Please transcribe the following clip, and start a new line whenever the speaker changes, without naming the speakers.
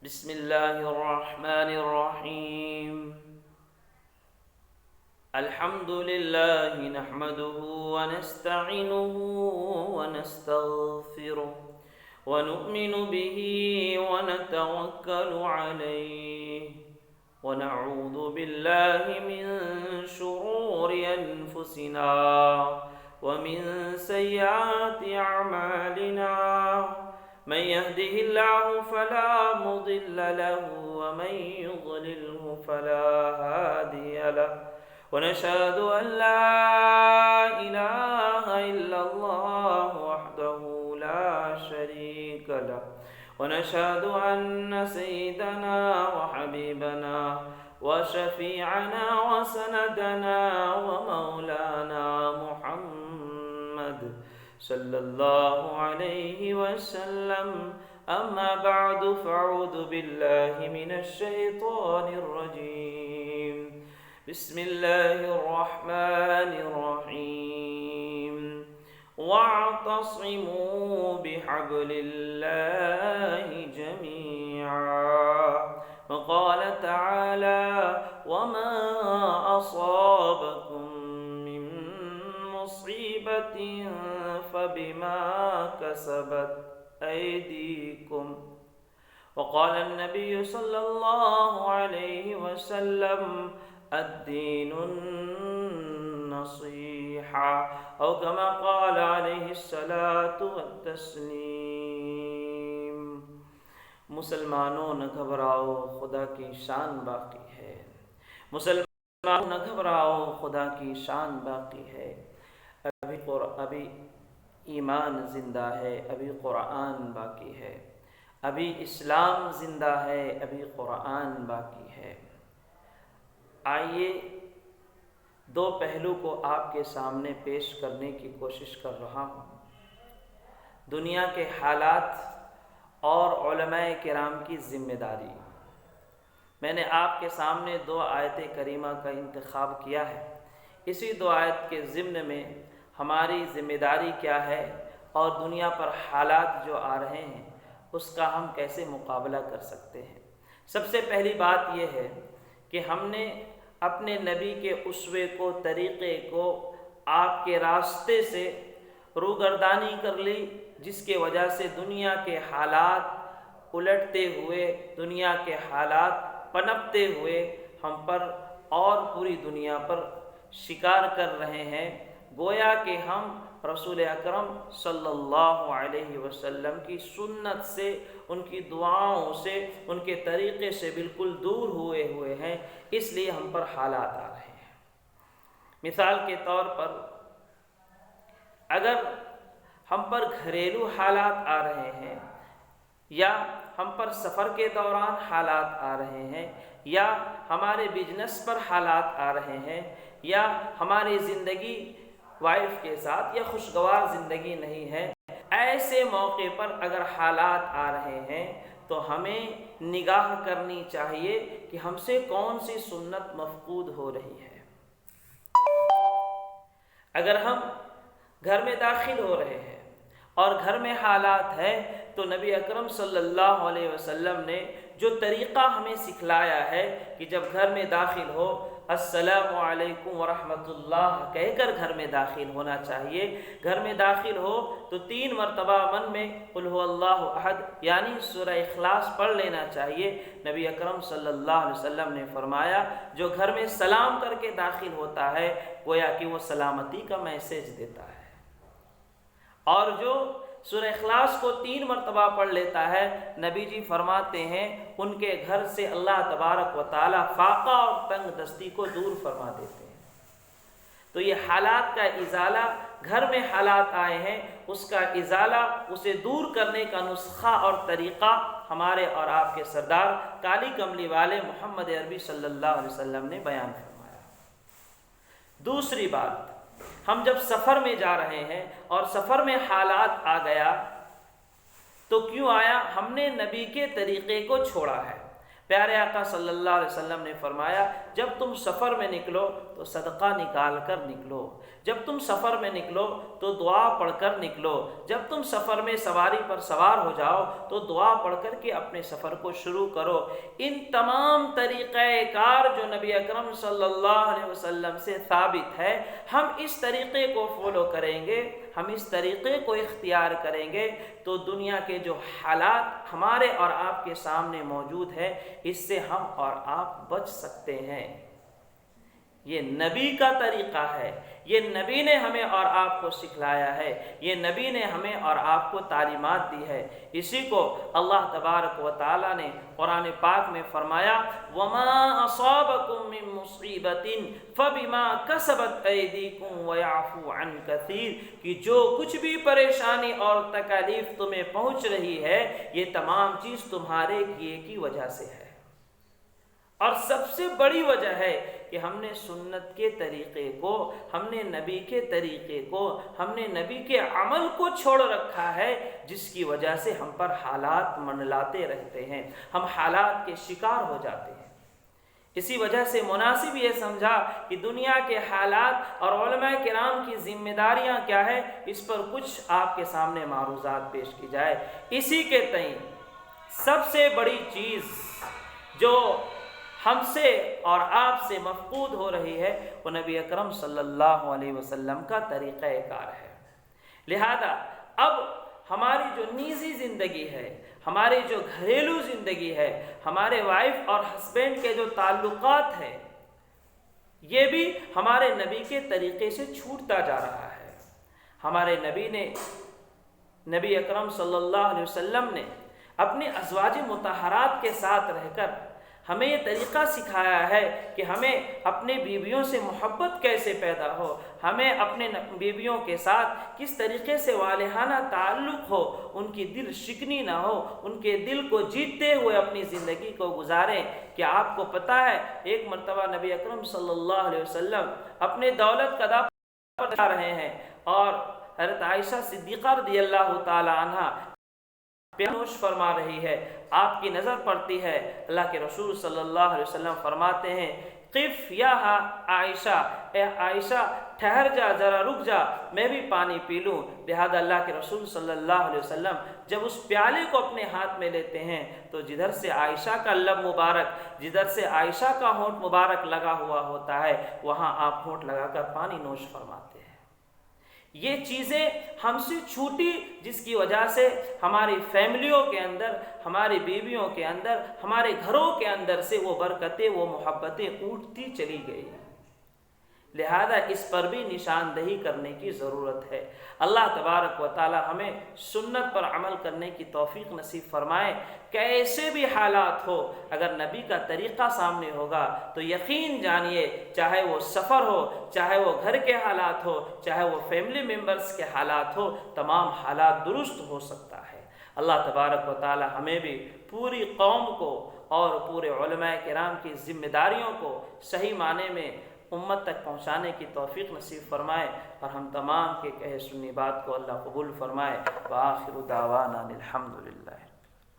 بسم الله الرحمن الرحيم. الحمد لله نحمده ونستعينه ونستغفره ونؤمن به ونتوكل عليه ونعوذ بالله من شرور أنفسنا ومن سيئات أعمالنا. من يهده الله فلا مضل له ومن يضلله فلا هادي له. ونشهد أن لا إله إلا الله وحده لا شريك له. ونشهد أن سيدنا وحبيبنا وشفيعنا وسندنا ومولانا محمد صلى الله عليه وسلم. أما بعد فأعوذ بالله من الشيطان الرجيم. بسم الله الرحمن الرحيم. واعتصموا بحبل الله جميعا. وقال تعالى: وما أصابكم من مصيبة فبما كسبت أيديكم. وقال النبي صلى الله عليه وسلم: الدين النصيحة، أو كما قال عليه الصلاة والتسلیم. مسلمانوں نہ گھبراؤ، خدا کی شان باقی ہے. مسلمانوں نہ گھبراؤ، خدا کی شان باقی ہے. ابھی ایمان زندہ ہے، ابھی قرآن باقی ہے. ابھی اسلام زندہ ہے، ابھی قرآن باقی ہے. آئیے دو پہلو کو آپ کے سامنے پیش کرنے کی کوشش کر رہا ہوں. دنیا کے حالات اور علماء کرام کی ذمہ داری. میں نے آپ کے سامنے دو آیت کریمہ کا انتخاب کیا ہے. اسی دو آیت کے ضمن میں ہماری ذمہ داری کیا ہے اور دنیا پر حالات جو آ رہے ہیں اس کا ہم کیسے مقابلہ کر سکتے ہیں. سب سے پہلی بات یہ ہے کہ ہم نے اپنے نبی کے اسوے کو، طریقے کو، آپ کے راستے سے روگردانی کر لی، جس کے وجہ سے دنیا کے حالات الٹتے ہوئے، دنیا کے حالات پنپتے ہوئے ہم پر اور پوری دنیا پر شکار کر رہے ہیں. گویا کہ ہم رسول اکرم صلی اللہ علیہ وسلم کی سنت سے، ان کی دعاؤں سے، ان کے طریقے سے بالکل دور ہوئے ہیں. اس لیے ہم پر حالات آ رہے ہیں. مثال کے طور پر اگر ہم پر گھریلو حالات آ رہے ہیں، یا ہم پر سفر کے دوران حالات آ رہے ہیں، یا ہمارے بزنس پر حالات آ رہے ہیں، یا ہماری زندگی وائف کے ساتھ یا خوشگوار زندگی نہیں ہے، ایسے موقع پر اگر حالات آ رہے ہیں تو ہمیں نگاہ کرنی چاہیے کہ ہم سے کون سی سنت مفقود ہو رہی ہے. اگر ہم گھر میں داخل ہو رہے ہیں اور گھر میں حالات ہیں تو نبی اکرم صلی اللہ علیہ وسلم نے جو طریقہ ہمیں سکھلایا ہے کہ جب گھر میں داخل ہو السلام علیکم ورحمۃ اللہ کہہ کر گھر میں داخل ہونا چاہیے. گھر میں داخل ہو تو 3 مرتبہ من میں قل هو اللہ احد یعنی سورہ اخلاص پڑھ لینا چاہیے. نبی اکرم صلی اللہ علیہ وسلم نے فرمایا جو گھر میں سلام کر کے داخل ہوتا ہے گویا کہ وہ سلامتی کا میسج دیتا ہے، اور جو سورہ اخلاص کو 3 مرتبہ پڑھ لیتا ہے نبی جی فرماتے ہیں ان کے گھر سے اللہ تبارک و تعالی فاقہ اور تنگ دستی کو دور فرما دیتے ہیں. تو یہ حالات کا ازالہ، گھر میں حالات آئے ہیں اس کا ازالہ، اسے دور کرنے کا نسخہ اور طریقہ ہمارے اور آپ کے سردار کالی کملی والے محمد عربی صلی اللہ علیہ وسلم نے بیان فرمایا. دوسری بات، ہم جب سفر میں جا رہے ہیں اور سفر میں حالات آ گیا تو کیوں آیا؟ ہم نے نبی کے طریقے کو چھوڑا ہے. پیارے آقا صلی اللہ علیہ وسلم نے فرمایا جب تم سفر میں نکلو تو صدقہ نکال کر نکلو، جب تم سفر میں نکلو تو دعا پڑھ کر نکلو، جب تم سفر میں سواری پر سوار ہو جاؤ تو دعا پڑھ کر کے اپنے سفر کو شروع کرو۔ ان تمام طریقہ کار جو نبی اکرم صلی اللہ علیہ وسلم سے ثابت ہے، ہم اس طریقے کو فالو کریں گے، ہم اس طریقے کو اختیار کریں گے تو دنیا کے جو حالات ہمارے اور آپ کے سامنے موجود ہے اس سے ہم اور آپ بچ سکتے ہیں۔ یہ نبی کا طریقہ ہے، یہ نبی نے ہمیں اور آپ کو سکھلایا ہے، یہ نبی نے ہمیں اور آپ کو تعلیمات دی ہے۔ اسی کو اللہ تبارک و تعالی نے قرآن پاک میں فرمایا وَمَا أَصَابَكُم مِّن مُّصِيبَةٍ فَبِمَا كَسَبَتْ أَيْدِيكُمْ وَيَعْفُو عَن كَثِيرٍ، کہ جو کچھ بھی پریشانی اور تکالیف تمہیں پہنچ رہی ہے یہ تمام چیز تمہارے کیے کی وجہ سے ہے، اور سب سے بڑی وجہ ہے کہ ہم نے سنت کے طریقے کو، ہم نے نبی کے طریقے کو، ہم نے نبی کے عمل کو چھوڑ رکھا ہے، جس کی وجہ سے ہم پر حالات منڈلاتے رہتے ہیں، ہم حالات کے شکار ہو جاتے ہیں۔ اسی وجہ سے مناسب یہ سمجھا کہ دنیا کے حالات اور علماء کرام کی ذمہ داریاں کیا ہے، اس پر کچھ آپ کے سامنے معروضات پیش کی جائے۔ اسی کے تئیں سب سے بڑی چیز جو ہم سے اور آپ سے مفقود ہو رہی ہے وہ نبی اکرم صلی اللہ علیہ وسلم کا طریقہ کار ہے۔ لہذا اب ہماری جو نجی زندگی ہے، ہماری جو گھریلو زندگی ہے، ہمارے وائف اور ہسبینڈ کے جو تعلقات ہیں، یہ بھی ہمارے نبی کے طریقے سے چھوٹتا جا رہا ہے۔ ہمارے نبی اکرم صلی اللہ علیہ وسلم نے اپنی ازواج مطہرات کے ساتھ رہ کر ہمیں یہ طریقہ سکھایا ہے کہ ہمیں اپنے بیویوں سے محبت کیسے پیدا ہو، ہمیں اپنے بیویوں کے ساتھ کس طریقے سے والہانہ تعلق ہو، ان کی دل شکنی نہ ہو، ان کے دل کو جیتتے ہوئے اپنی زندگی کو گزاریں۔ کیا آپ کو پتہ ہے ایک مرتبہ نبی اکرم صلی اللہ علیہ وسلم اپنے دولت کا داپر جا رہے ہیں اور حضرت عائشہ صدیقہ رضی اللہ تعالی عنہ پیانوش فرما رہی ہے، آپ کی نظر پڑتی ہے، اللہ کے رسول صلی اللہ علیہ وسلم فرماتے ہیں قف یا عائشہ، اے عائشہ ٹھہر جا، ذرا رک جا، میں بھی پانی پی لوں۔ لہذا اللہ کے رسول صلی اللہ علیہ وسلم جب اس پیالے کو اپنے ہاتھ میں لیتے ہیں تو جدھر سے عائشہ کا لب مبارک، جدھر سے عائشہ کا ہونٹ مبارک لگا ہوا ہوتا ہے وہاں آپ ہونٹ لگا کر پانی نوش فرماتے ہیں۔ یہ چیزیں ہم سے چھوٹی، جس کی وجہ سے ہماری فیملیوں کے اندر، ہماری بیویوں کے اندر، ہمارے گھروں کے اندر سے وہ برکتیں، وہ محبتیں اونٹتی چلی گئی۔ لہذا اس پر بھی نشاندہی کرنے کی ضرورت ہے۔ اللہ تبارک و تعالی ہمیں سنت پر عمل کرنے کی توفیق نصیب فرمائے۔ کیسے بھی حالات ہو، اگر نبی کا طریقہ سامنے ہوگا تو یقین جانیے چاہے وہ سفر ہو، چاہے وہ گھر کے حالات ہو، چاہے وہ فیملی ممبرز کے حالات ہو، تمام حالات درست ہو سکتا ہے۔ اللہ تبارک و تعالی ہمیں بھی پوری قوم کو اور پورے علماء کرام کی ذمہ داریوں کو صحیح معنی میں امت تک پہنچانے کی توفیق نصیب فرمائے، اور ہم تمام کے کہے سنی بات کو اللہ قبول فرمائے۔ وآخر دعوانا الحمدللہ۔